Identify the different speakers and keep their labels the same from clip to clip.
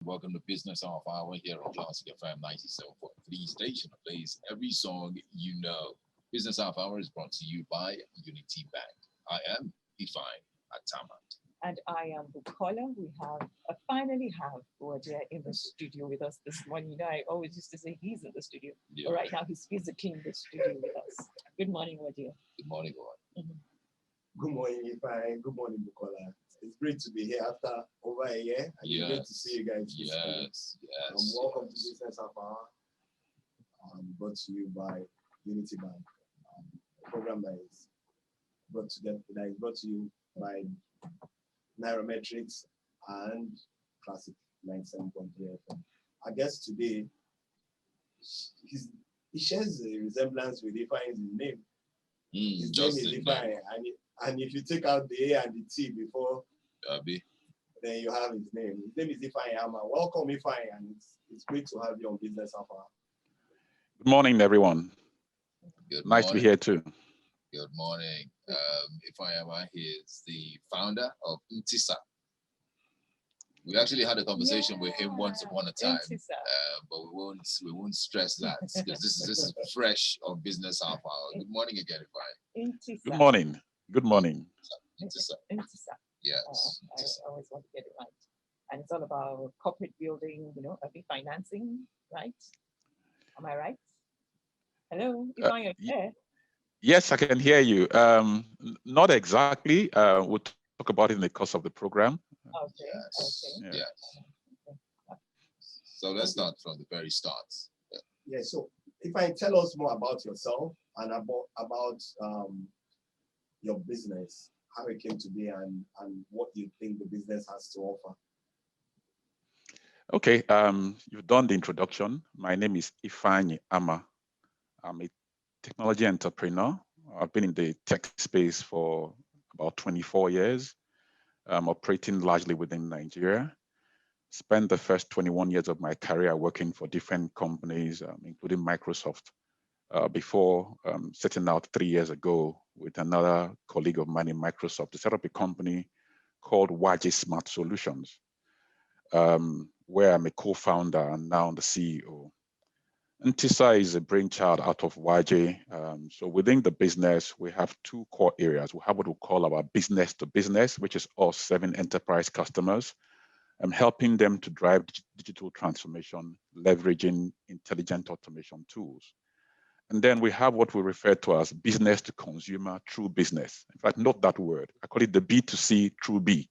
Speaker 1: Welcome to Business Half Hour here on Classic FM 97.3 station that plays every song you know. Business Half Hour is brought to you by Unity Bank. I am Ifine Atama.
Speaker 2: And I am Bukola. We have finally have Roger in the studio with us this morning. I always used to say he's in the studio, but right now he's physically in the studio with us. Good morning, Roger.
Speaker 1: Good morning, Roger.
Speaker 3: Good morning, Ifine. Good morning, Bukola. It's great to be here after over a year, and it's great to see you guys.
Speaker 1: Yes.
Speaker 3: Welcome to Business Half Hour, brought to you by Unity Bank, a program that is brought to you by Nairametrics and Classic 97.3 FM. Our guest today, he shares a resemblance with Ifine's name. His name is Ifine, and if you take out the A and the T before, then you have his name. His name is Ifine Ama. Welcome, Ifine, and it's great to have you on Business Half Hour.
Speaker 4: Good morning, everyone.
Speaker 1: Nice
Speaker 4: to be here too.
Speaker 1: Good morning. Ifine Ama is the founder of NTISA. We actually had a conversation with him once upon a time, but we won't stress that because this is fresh on Business Half Hour. Good morning again, Ifine.
Speaker 4: Good morning. Good morning.
Speaker 1: NTISA. Yes.
Speaker 2: I always want to get it right. And it's all about corporate building, refinancing, right? Am I right? Hello, Ifine, are you there?
Speaker 4: Yes, I can hear you. Not exactly. We'll talk about it in the course of the program.
Speaker 2: Okay.
Speaker 1: Yes. So let's start from the very start.
Speaker 3: So Ifine, tell us more about yourself and about your business, how it came to be, and what you think the business has to offer.
Speaker 4: Okay, you've done the introduction. My name is Ifine Ama. I'm a technology entrepreneur. I've been in the tech space for about 24 years, operating largely within Nigeria. Spent the first 21 years of my career working for different companies, including Microsoft, before setting out 3 years ago with another colleague of mine in Microsoft to set up a company called Waji Smart Solutions, where I'm a co-founder and now the CEO. NTISA is a brainchild out of Waji. So within the business, we have two core areas. We have what we call our business to business, which is us serving enterprise customers and helping them to drive digital transformation, leveraging intelligent automation tools. And then we have what we refer to as business to consumer through business. In fact, not that word. I call it the B2C through B.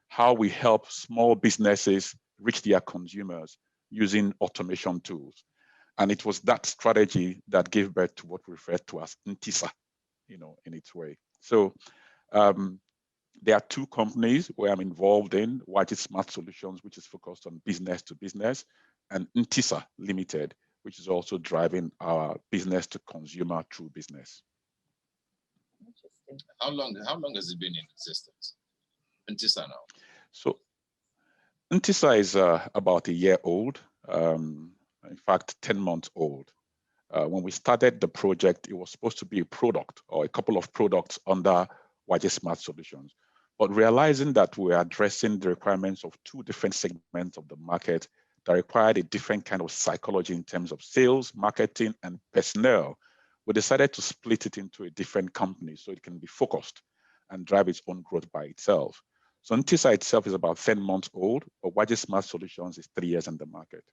Speaker 4: How we help small businesses reach their consumers using automation tools. And it was that strategy that gave birth to what we refer to as NTISA, in its way. So there are two companies where I'm involved in, Waji Smart Solutions, which is focused on business to business, and NTISA Limited, which is also driving our business to consumer through business.
Speaker 2: Interesting.
Speaker 1: How long has it been in existence? NTISA now.
Speaker 4: So NTISA is about a year old, in fact, 10 months old. When we started the project, it was supposed to be a product or a couple of products under Waji Smart Solutions. But realizing that we're addressing the requirements of two different segments of the market that required a different kind of psychology in terms of sales, marketing, and personnel, we decided to split it into a different company so it can be focused and drive its own growth by itself. So NTISA itself is about 10 months old, but Waji Smart Solutions is 3 years in the market.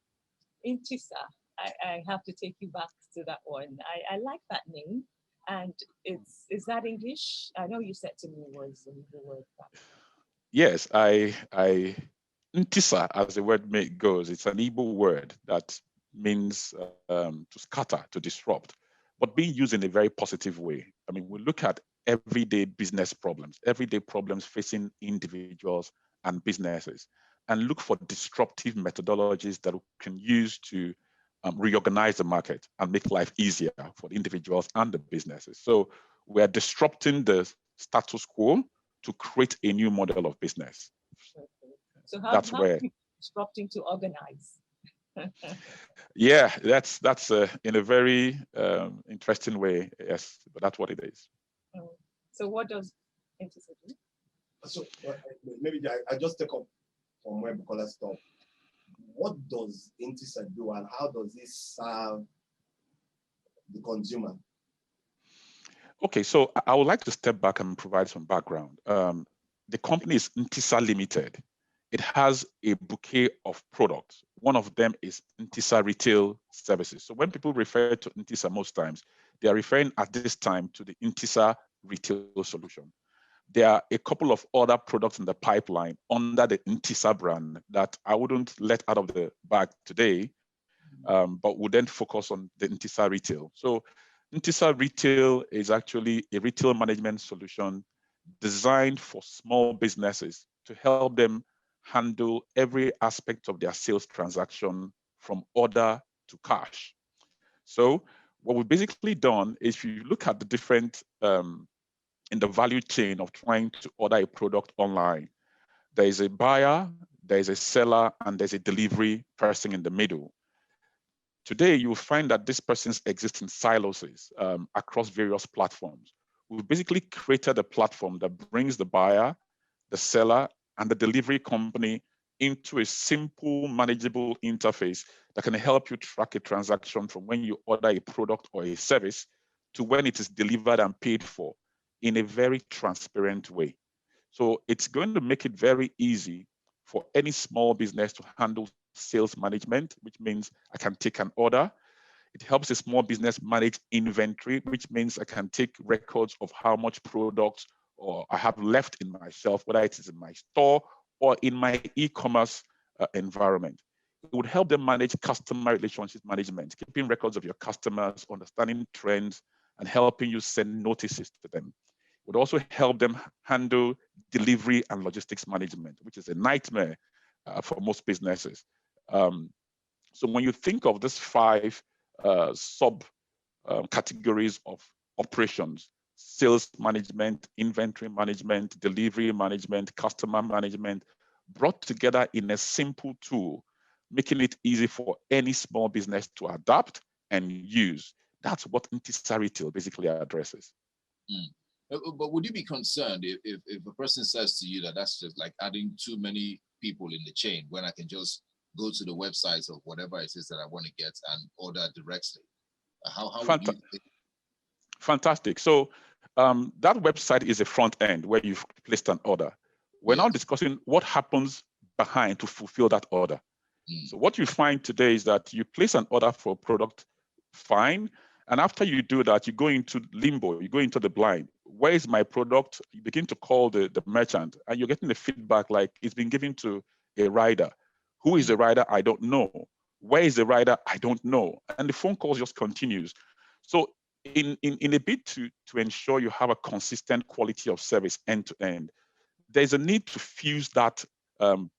Speaker 2: NTISA, I have to take you back to that one. I like that name. And is that English? I know you said to me it was an Igbo word.
Speaker 4: Yes, NTISA, as the word goes, it's an Igbo word that means to scatter, to disrupt, but being used in a very positive way. I mean, we look at everyday business problems, everyday problems facing individuals and businesses, and look for disruptive methodologies that we can use to reorganize the market and make life easier for the individuals and the businesses. So we're disrupting the status quo to create a new model of business.
Speaker 2: Okay. So how are you disrupting to organize?
Speaker 4: Yeah, that's in a very interesting way. Yes, but that's what it is.
Speaker 2: So what does NTISA do?
Speaker 3: So maybe I just take up from where Bukola stopped. does NTISA do, and how does it serve the consumer?
Speaker 4: Okay, so I would like to step back and provide some background. The company is NTISA Limited. It has a bouquet of products. One of them is NTISA Retail Services. So when people refer to NTISA most times, they are referring at this time to the NTISA Retail Solution. There are a couple of other products in the pipeline under the NTISA brand that I wouldn't let out of the bag today, but would then focus on the NTISA Retail. So NTISA Retail is actually a retail management solution designed for small businesses to help them handle every aspect of their sales transaction from order to cash. So what we've basically done is, if you look at the different in the value chain of trying to order a product online, there is a buyer, there is a seller, and there's a delivery person in the middle. Today, you will find that these persons exist in silos across various platforms. We've basically created a platform that brings the buyer, the seller, and the delivery company into a simple, manageable interface that can help you track a transaction from when you order a product or a service to when it is delivered and paid for in a very transparent way. So it's going to make it very easy for any small business to handle sales management, which means I can take an order. It helps a small business manage inventory, which means I can take records of how much products or I have left in my shelf, whether it is in my store or in my e-commerce environment. It would help them manage customer relationship management, keeping records of your customers, understanding trends, and helping you send notices to them. It would also help them handle delivery and logistics management, which is a nightmare for most businesses. So when you think of these 5 sub categories of operations: sales management, inventory management, delivery management, customer management, brought together in a simple tool, making it easy for any small business to adapt and use. That's what NTISA Retail basically addresses.
Speaker 1: But would you be concerned if a person says to you that that's just like adding too many people in the chain, when I can just go to the websites of whatever it is that I want to get and order directly? How would you think?
Speaker 4: Fantastic. So that website is a front end where you've placed an order. We're now discussing what happens behind to fulfill that order. So what you find today is that you place an order for a product, fine. And after you do that, you go into limbo, you go into the blind. Where is my product? You begin to call the merchant, and you're getting the feedback like it's been given to a rider. Who is the rider? I don't know. Where is the rider? I don't know. And the phone call just continues. So in a bid to ensure you have a consistent quality of service end to end, there's a need to fuse that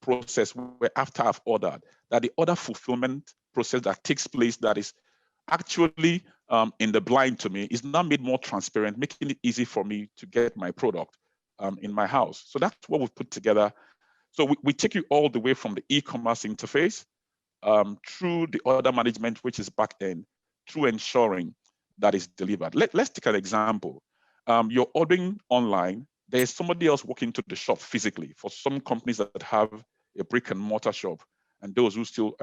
Speaker 4: process where after I've ordered, that the order fulfillment process that takes place that is actually in the blind to me is now made more transparent, making it easy for me to get my product in my house. So that's what we've put together. So we take you all the way from the e-commerce interface through the order management, which is back end, through ensuring that is delivered. Let's take an example. You're ordering online. There's somebody else walking to the shop physically. For some companies that have a brick and mortar shop, and those who still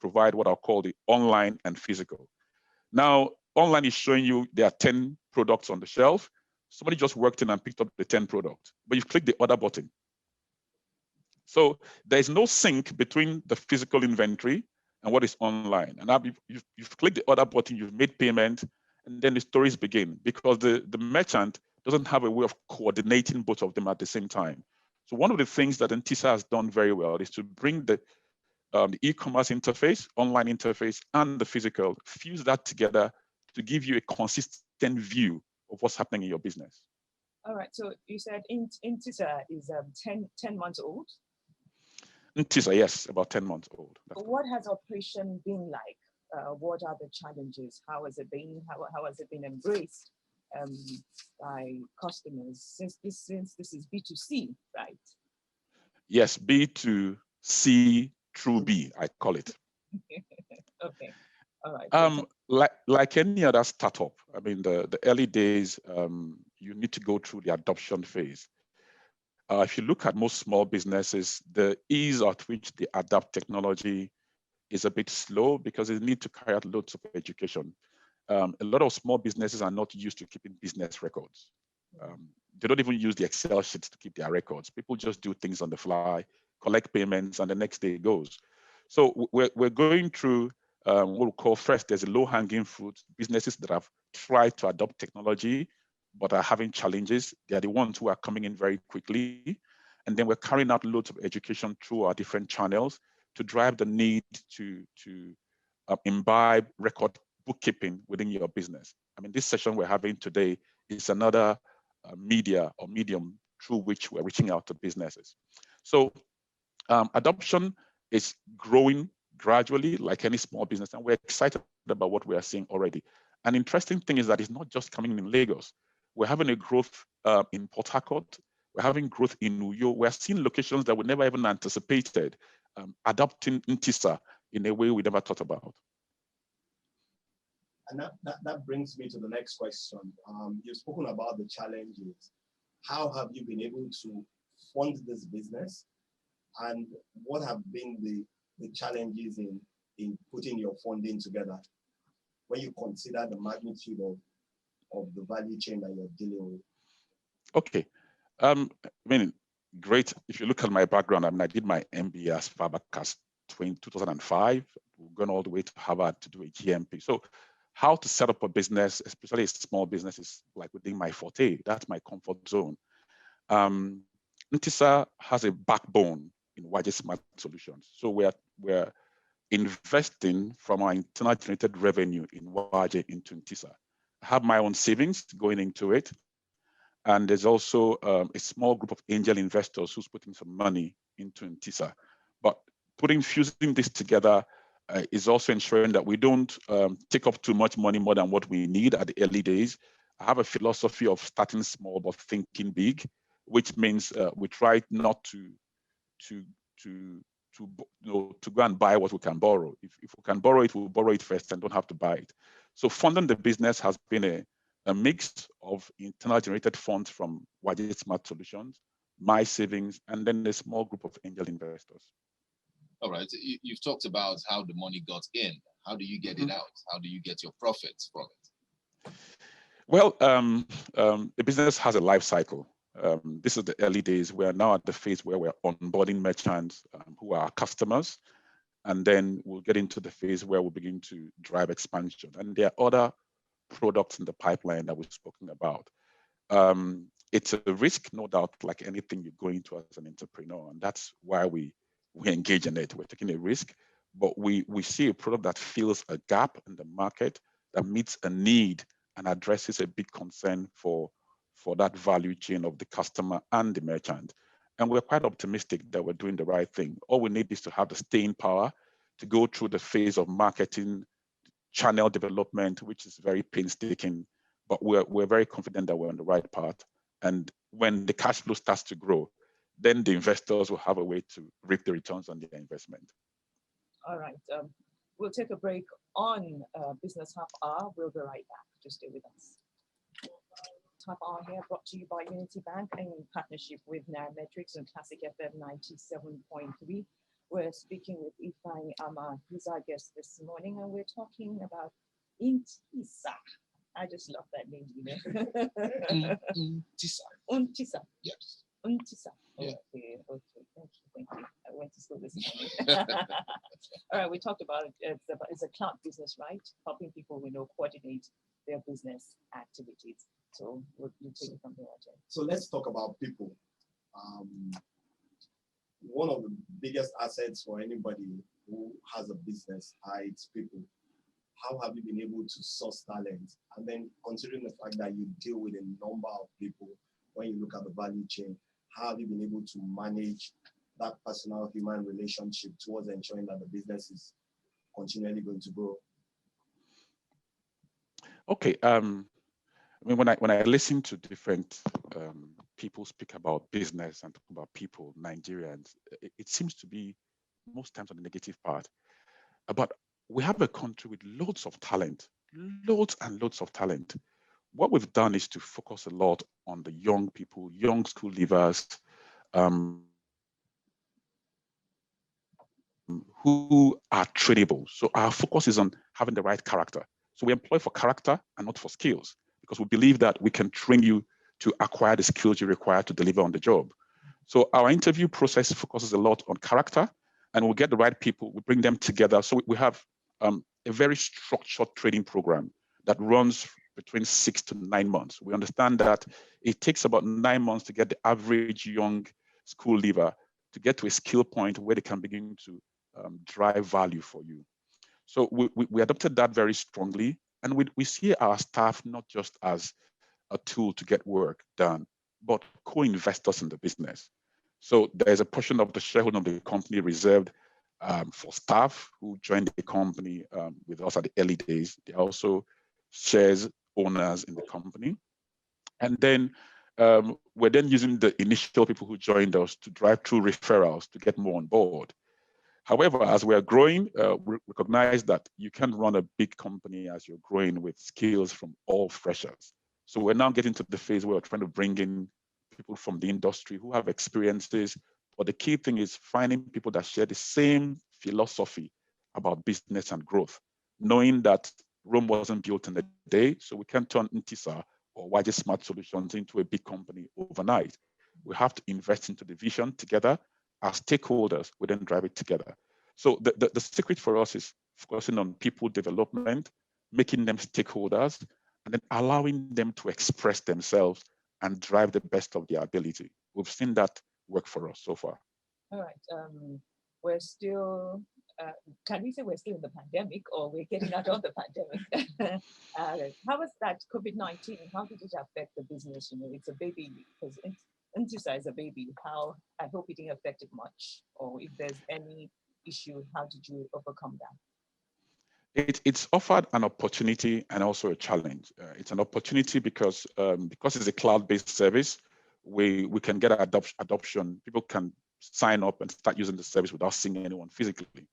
Speaker 4: provide what I'll call the online and physical. Now, online is showing you there are 10 products on the shelf. Somebody just worked in and picked up the 10 products, but you've clicked the order button. So there's no sync between the physical inventory and what is online. And now you've clicked the order button, you've made payment, and then the stories begin because the merchant doesn't have a way of coordinating both of them at the same time. So one of the things that NTISA has done very well is to bring the e-commerce interface, online interface, and the physical, fuse that together to give you a consistent view of what's happening in your business.
Speaker 2: All right, so you said NTISA is 10 months old?
Speaker 4: NTISA, yes, about 10 months old.
Speaker 2: What has operation been like? What are the challenges? How has it been? How has it been embraced by customers since this is B2C, right?
Speaker 4: Yes, B2C through B, I call it.
Speaker 2: Okay, all right.
Speaker 4: Like any other startup, I mean, the early days, you need to go through the adoption phase. If you look at most small businesses, the ease at which they adapt technology is a bit slow because they need to carry out loads of education. A lot of small businesses are not used to keeping business records. They don't even use the Excel sheets to keep their records. People just do things on the fly, collect payments, and the next day it goes. So we're going through what we call first, there's a low-hanging fruit, businesses that have tried to adopt technology, but are having challenges. They're the ones who are coming in very quickly. And then we're carrying out loads of education through our different channels to drive the need to imbibe record bookkeeping within your business. I mean, this session we're having today is another media or medium through which we're reaching out to businesses. So adoption is growing gradually like any small business, and we're excited about what we are seeing already. An interesting thing is that it's not just coming in Lagos. We're having a growth in Port Harcourt. We're having growth in Uyo. We're seeing locations that we never even anticipated adopting NTISA in a way we never thought about.
Speaker 3: And that brings me to the next question. You've spoken about the challenges. How have you been able to fund this business? And what have been the challenges in putting your funding together when you consider the magnitude of the value chain that you're dealing with?
Speaker 4: Okay. I mean, great. If you look at my background, I mean, I did my MBA as far back as 2005. We've gone all the way to Harvard to do a GMP. So how to set up a business, especially a small business, is like within my forte. That's my comfort zone. NTISA has a backbone in Waje Smart Solutions. So we're investing from our internal generated revenue in Waje into NTISA. I have my own savings going into it. And there's also a small group of angel investors who's putting some money into NTISA. But fusing this together is also ensuring that we don't take up too much money more than what we need at the early days. I have a philosophy of starting small but thinking big, which means we try not to go and buy what we can borrow. If we can borrow it, we'll borrow it first and don't have to buy it. So funding the business has been a mix of internal generated funds from Waje Smart Solutions, my savings, and then a small group of angel investors.
Speaker 1: All right, you've talked about how the money got in. How do you get it out? How do you get your profits from it?
Speaker 4: Well, the business has a life cycle. This is the early days. We're now at the phase where we're onboarding merchants who are our customers. And then we'll get into the phase where we'll begin to drive expansion. And there are other products in the pipeline that we've spoken about. It's a risk, no doubt, like anything you go into as an entrepreneur. And that's why we engage in it. We're taking a risk, but we see a product that fills a gap in the market, that meets a need and addresses a big concern for that value chain of the customer and the merchant. And we're quite optimistic that we're doing the right thing. All we need is to have the staying power to go through the phase of marketing, channel development, which is very painstaking, but we're very confident that we're on the right path. And when the cash flow starts to grow, then the investors will have a way to reap the returns on their investment.
Speaker 2: All right, we'll take a break on Business Half Hour. We'll be right back. Just stay with us. Half Hour here brought to you by Unity Bank in partnership with Nairametrics and Classic FM 97.3. We're speaking with Ifeanyi Ama, who's our guest this morning, and we're talking about NTISA. I just love that name, you know.
Speaker 1: NTISA.
Speaker 2: NTISA.
Speaker 1: Yes.
Speaker 2: NTISA.
Speaker 1: Yeah.
Speaker 2: Okay. Thank you. I went to school this morning. All right, we talked about it's a cloud business, right? Helping people coordinate their business activities. So we'll take it from there.
Speaker 3: So let's talk about people. One of the biggest assets for anybody who has a business are its people. How have you been able to source talent? And then considering the fact that you deal with a number of people, when you look at the value chain, how have you been able to manage that personal human relationship towards ensuring that the business is continually going to grow?
Speaker 4: Okay. I mean, when I listen to different people speak about business and talk about people, Nigerians, it seems to be most times on the negative part. But we have a country with loads of talent, loads and loads of talent. What we've done is to focus a lot on the young people, young school leavers, who are tradable. So our focus is on having the right character. So we employ for character and not for skills, because we believe that we can train you to acquire the skills you require to deliver on the job. So our interview process focuses a lot on character, and we'll get the right people, we bring them together. So we have a very structured training program that runs between 6 to 9 months. We understand that it takes about 9 months to get the average young school leaver to get to a skill point where they can begin to drive value for you. So we adopted that very strongly, and we see our staff not just as a tool to get work done, but co-investors in the business. So there's a portion of the shareholding of the company reserved for staff who joined the company with us at the early days. They are also shares owners in the company. And then we're then using the initial people who joined us to drive through referrals to get more on board. However, as we are growing, we recognize that you can't run a big company as you're growing with skills from all freshers. So we're now getting to the phase where we're trying to bring in people from the industry who have experiences. But the key thing is finding people that share the same philosophy about business and growth, knowing that Rome wasn't built in a day, so we can't turn NTISA or YG Smart Solutions into a big company overnight. We have to invest into the vision together. As stakeholders, we then drive it together. So the secret for us is focusing on people development, making them stakeholders, and then allowing them to express themselves and drive the best of their ability. We've seen that work for us so far.
Speaker 2: All right. We're still, can we say we're still in the pandemic, or we're getting out of the pandemic? How was that COVID-19? How did it affect the business? You know, it's a baby, because NTISA is a baby. How, I hope it didn't affect it much, or if there's any issue, how did you overcome that?
Speaker 4: It's offered an opportunity and also a challenge. It's an opportunity because it's a cloud-based service. We can get adoption. People can sign up and start using the service without seeing anyone physically.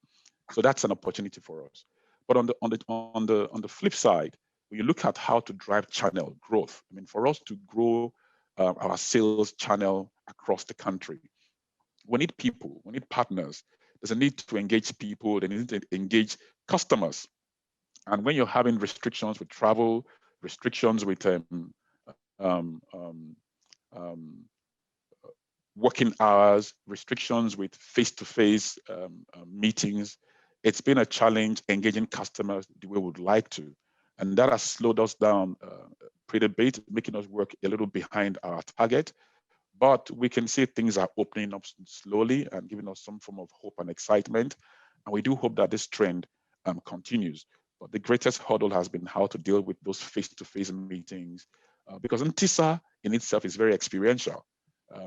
Speaker 4: So that's an opportunity for us. But on the flip side, when you look at how to drive channel growth, I mean, for us to grow our sales channel across the country, we need people, we need partners. There's a need to engage people, they need to engage customers. And when you're having restrictions with travel, restrictions with working hours, restrictions with face-to-face meetings, it's been a challenge engaging customers the way we would like to. And that has slowed us down pretty a bit, making us work a little behind our target. But we can see things are opening up slowly and giving us some form of hope and excitement. And we do hope that this trend continues. But the greatest hurdle has been how to deal with those face-to-face meetings, because NTISA in itself is very experiential.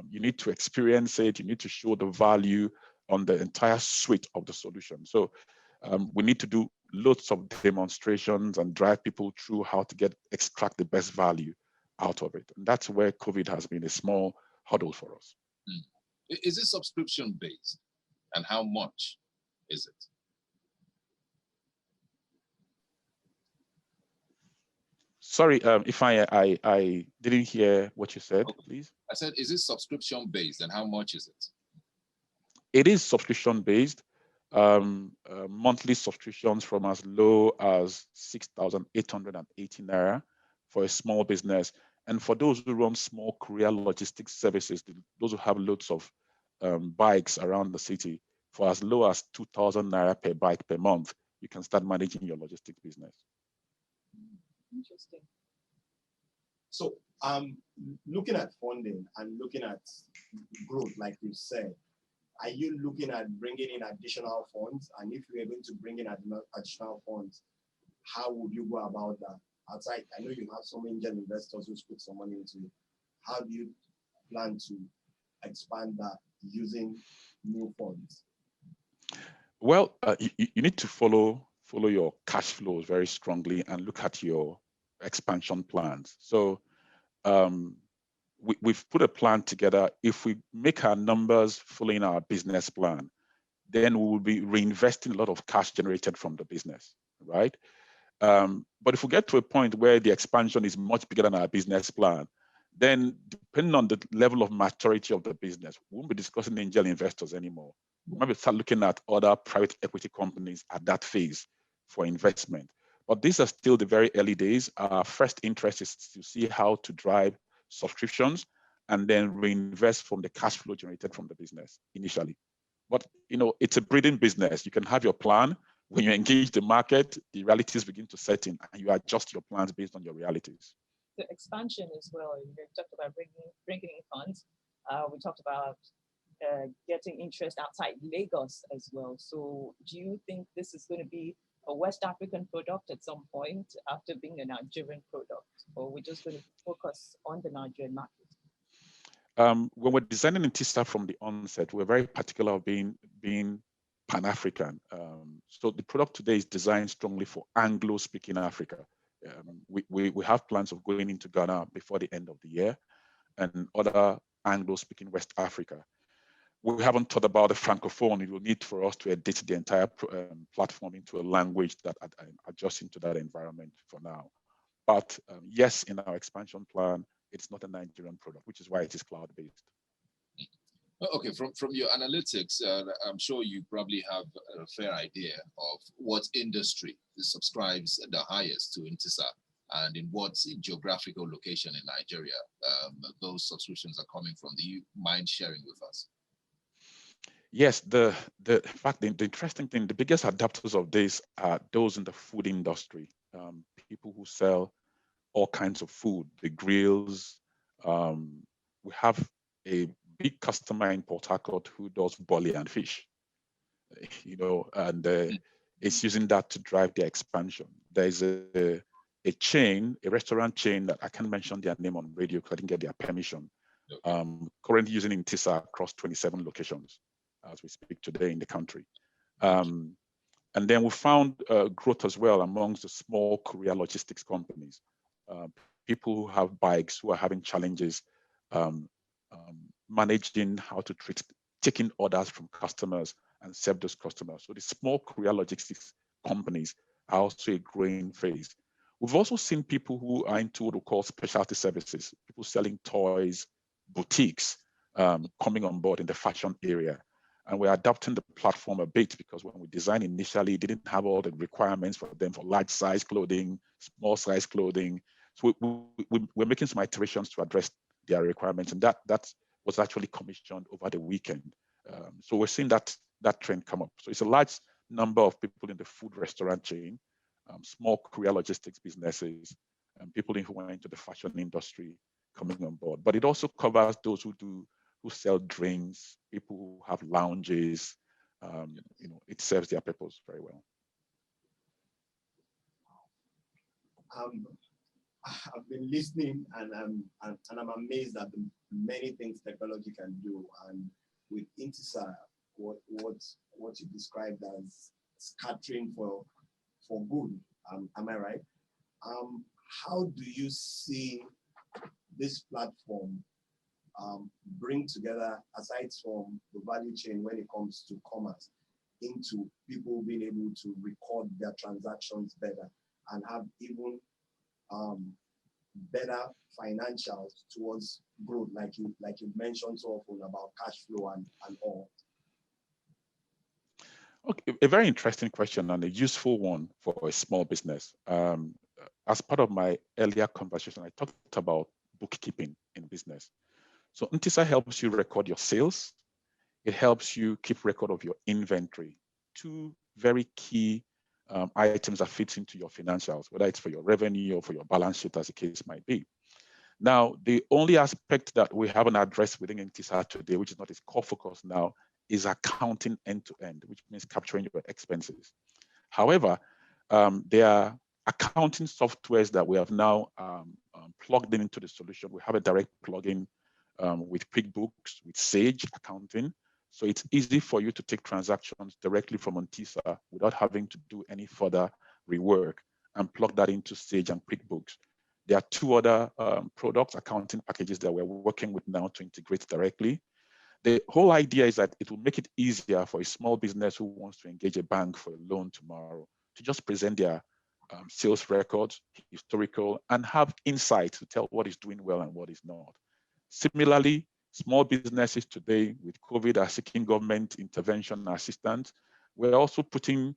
Speaker 4: You need to experience it. You need to show the value on the entire suite of the solution. So we need to do lots of demonstrations and drive people through how to extract the best value out of it. And that's where COVID has been a small hurdle for us.
Speaker 1: Is it subscription based, and how much is it?
Speaker 4: Sorry, if I didn't hear what you said, okay. Please.
Speaker 1: I said, is it subscription based, and how much is it?
Speaker 4: It is subscription based. Monthly subscriptions from as low as 6,880 naira for a small business. And for those who run small courier logistics services, those who have loads of bikes around the city, for as low as 2,000 naira per bike per month, you can start managing your logistics business.
Speaker 2: Interesting.
Speaker 3: So looking at funding and looking at growth, like you said, are you looking at bringing in additional funds? And if you are going to bring in additional funds, how would you go about that? Outside, I know you have some angel investors who put some money into it. How do you plan to expand that using new funds?
Speaker 4: Well, you need to follow your cash flows very strongly and look at your expansion plans. So we've put a plan together. If we make our numbers following our business plan, then we will be reinvesting a lot of cash generated from the business, right? But if we get to a point where the expansion is much bigger than our business plan, then depending on the level of maturity of the business, we won't be discussing angel investors anymore. We maybe start looking at other private equity companies at that phase for investment. But these are still the very early days. Our first interest is to see how to drive subscriptions and then reinvest from the cash flow generated from the business initially. But it's a breeding business. You can have your plan. When you engage the market, the realities begin to set in, and you adjust your plans based on your realities.
Speaker 2: The expansion as well. You talked about bringing in funds. We talked about getting interest outside Lagos as well. So do you think this is going to be a West African product at some point after being a Nigerian product, or we're just going to focus on the Nigerian market?
Speaker 4: When we're designing NTISA from the onset, we're very particular of being Pan-African. So the product today is designed strongly for Anglo-speaking Africa. We have plans of going into Ghana before the end of the year and other Anglo-speaking West Africa. We haven't thought about the Francophone. It will need for us to edit the entire platform into a language that adjusts into that environment for now. But yes, in our expansion plan, it's not a Nigerian product, which is why it is cloud-based.
Speaker 1: Okay, from your analytics, I'm sure you probably have a fair idea of what industry subscribes the highest to NTISA and in what geographical location in Nigeria those subscriptions are coming from. Do you mind sharing with us?
Speaker 4: Yes, in fact, the interesting thing, the biggest adapters of this are those in the food industry, people who sell all kinds of food, the grills. We have a big customer in Port Harcourt who does bully and fish, and it's using that to drive their expansion. There's a restaurant chain that I can't mention their name on radio because I didn't get their permission. Okay. Currently using NTISA across 27 locations as we speak today in the country. And then we found growth as well amongst the small courier logistics companies. People who have bikes who are having challenges managing how to taking orders from customers and serve those customers. So the small courier logistics companies are also a growing phase. We've also seen people who are into what we call specialty services, people selling toys, boutiques, coming on board in the fashion area. And we're adapting the platform a bit because when we designed initially, it didn't have all the requirements for them for large size clothing, small size clothing. So we're making some iterations to address their requirements, and that was actually commissioned over the weekend. So we're seeing that trend come up. So it's a large number of people in the food restaurant chain, small courier logistics businesses, and people who went into the fashion industry coming on board. But it also covers those who sell drinks, people who have lounges. It serves their purpose very well.
Speaker 3: I've been listening and I'm amazed at the many things technology can do. And with NTISA, what you described as scattering for good, am I right? How do you see this platform bring together, aside from the value chain when it comes to commerce, into people being able to record their transactions better and have even better financials towards growth, like you mentioned so often about cash flow and all?
Speaker 4: Okay, a very interesting question and a useful one for a small business. As part of my earlier conversation, I talked about bookkeeping in business. So NTISA helps you record your sales. It helps you keep record of your inventory. Two very key items that fit into your financials, whether it's for your revenue or for your balance sheet, as the case might be. Now, the only aspect that we haven't addressed within NTISA today, which is not its core focus now, is accounting end-to-end, which means capturing your expenses. However, there are accounting softwares that we have now plugged into the solution. We have a direct plugin with QuickBooks, with Sage Accounting. So it's easy for you to take transactions directly from NTISA without having to do any further rework and plug that into Sage and QuickBooks. There are two other products, accounting packages that we're working with now to integrate directly. The whole idea is that it will make it easier for a small business who wants to engage a bank for a loan tomorrow to just present their sales records, historical, and have insights to tell what is doing well and what is not. Similarly, Small businesses today with COVID are seeking government intervention and assistance. We're also putting,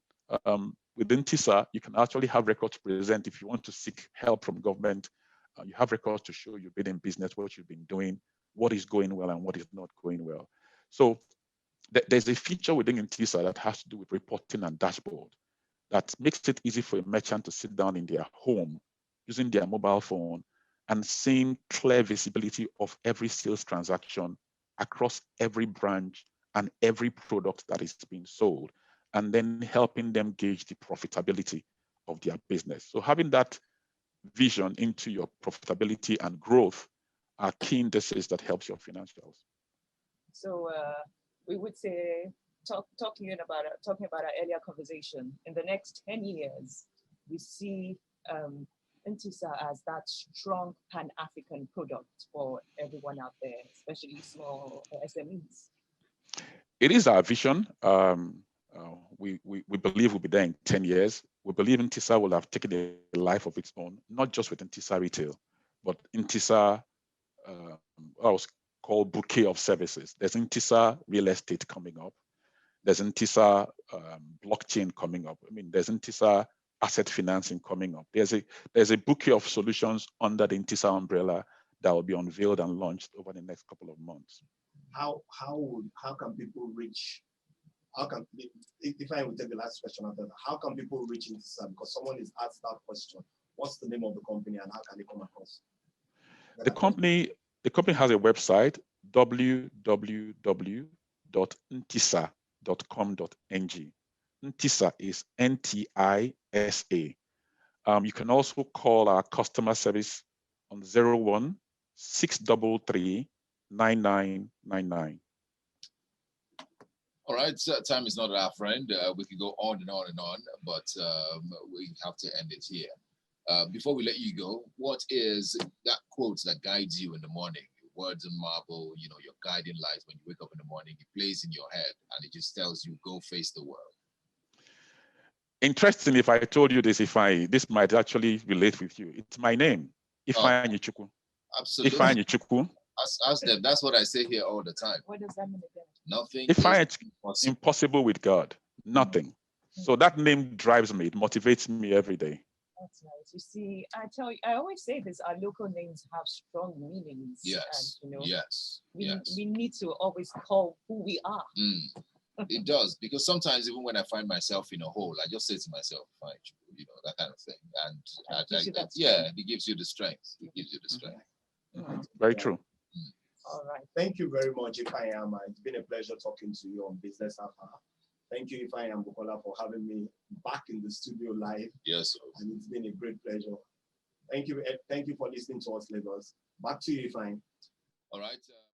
Speaker 4: within NTISA, you can actually have records present if you want to seek help from government. You have records to show you've been in business, what you've been doing, what is going well and what is not going well. So there's a feature within NTISA that has to do with reporting and dashboard that makes it easy for a merchant to sit down in their home using their mobile phone and seeing clear visibility of every sales transaction across every branch and every product that is being sold, and then helping them gauge the profitability of their business. So having that vision into your profitability and growth are key indices that helps your financials.
Speaker 2: So we would say, talking about our earlier conversation, in the next 10 years, we see NTISA as that strong Pan-African product for everyone out there, especially small SMEs.
Speaker 4: It is our vision. We believe we'll be there in 10 years. We believe NTISA will have taken a life of its own, not just with NTISA Retail, but NTISA, I was called bouquet of services. There's NTISA Real Estate coming up. There's NTISA blockchain coming up. I mean, there's NTISA asset financing coming up. There's a bouquet of solutions under the NTISA umbrella that will be unveiled and launched over the next couple of months.
Speaker 3: How can people reach? How can, if I will take the last question after that, how can people reach NTISA? Because someone is asked that question. What's the name of the company and how can they come across?
Speaker 4: The company has a website, www.ntisa.com.ng. NTISA is NTISA. You can also call our customer service on 01-633-9999.
Speaker 1: All right, so time is not our friend. We can go on and on and on, but we have to end it here. Before we let you go, what is that quote that guides you in the morning? Words on marble, you know, your guiding light when you wake up in the morning, it plays in your head and it just tells you, go face the world.
Speaker 4: Interesting, if I told you this, this might actually relate with you. It's my name, Ifeanyi Chukwu.
Speaker 1: Absolutely.
Speaker 4: Ifeanyi Chukwu.
Speaker 1: Ask them. That's what I say here all the time.
Speaker 2: What does that mean again?
Speaker 1: Nothing
Speaker 4: is impossible with God. Nothing.
Speaker 2: Mm-hmm.
Speaker 4: So that name drives me. It motivates me every day.
Speaker 2: That's nice. You see, I always say this, our local names have strong meanings.
Speaker 1: Yes.
Speaker 2: And, you know,
Speaker 1: yes.
Speaker 2: We need to always call who we are.
Speaker 1: It does, because sometimes even when I find myself in a hole, I just say to myself, fine, you know, that kind of thing. And it gives you the strength. It gives you the strength.
Speaker 4: Mm-hmm. Very true.
Speaker 2: All right.
Speaker 3: Thank you very much, Ifeanyi. It's been a pleasure talking to you on Business Hour. Thank you, Ifeanyi Bukola, for having me back in the studio live.
Speaker 1: Yes.
Speaker 3: And it's been a great pleasure. Thank you for listening to us, Lagos. Back to you, Ifeanyi.
Speaker 1: All right.